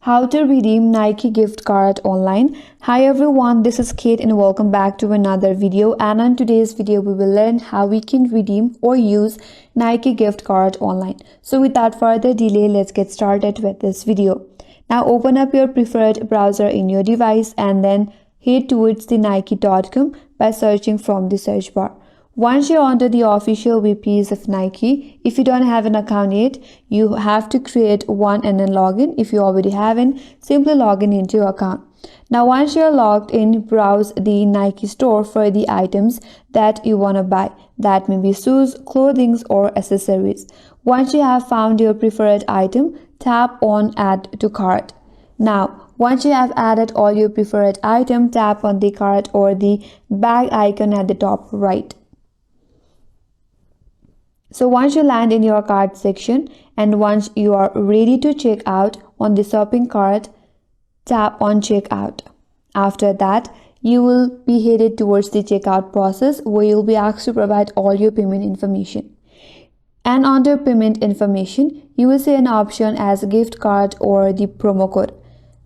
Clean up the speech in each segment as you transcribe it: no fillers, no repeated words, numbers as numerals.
How to redeem Nike gift card online. Hi everyone, this is Kate and welcome back to another video. And on today's video we will learn how we can redeem or use Nike gift card online. So without further delay, let's get started with this video. Now open up your preferred browser in your device and then head towards the Nike.com by searching from the search bar. Once you're onto the official web page of Nike, if you don't have an account yet, you have to create one and then log in. If you already haven't, simply log in into your account. Now once you're logged in, browse the Nike store for the items that you want to buy. That may be shoes, clothing, or accessories. Once you have found your preferred item, tap on Add to Cart. Now, once you have added all your preferred item, tap on the cart or the bag icon at the top right. So once you land in your cart section and once you are ready to check out on the shopping cart, tap on checkout. After that, you will be headed towards the checkout process where you'll be asked to provide all your payment information. And under payment information, you will see an option as gift card or the promo code.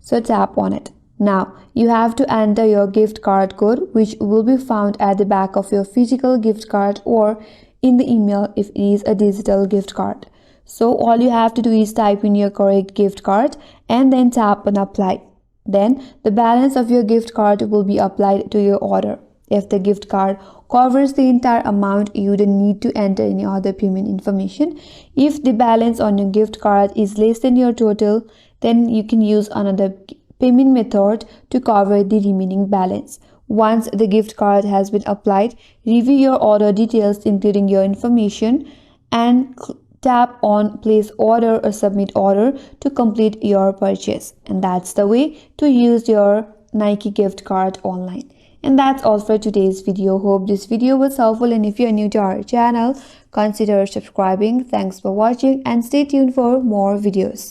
So tap on it. Now, you have to enter your gift card code, which will be found at the back of your physical gift card or in the email if it is a digital gift card. So all you have to do is type in your correct gift card and then tap on apply. Then the balance of your gift card will be applied to your order. If the gift card covers the entire amount, you don't need to enter any other payment information. If the balance on your gift card is less than your total, then you can use another payment method to cover the remaining balance. Once the gift card has been applied, review your order details including your information and tap on place order or submit order to complete your purchase. And that's the way to use your Nike gift card online. And that's all for today's video. Hope this video was helpful, and if you're new to our channel, consider subscribing. Thanks for watching and stay tuned for more videos.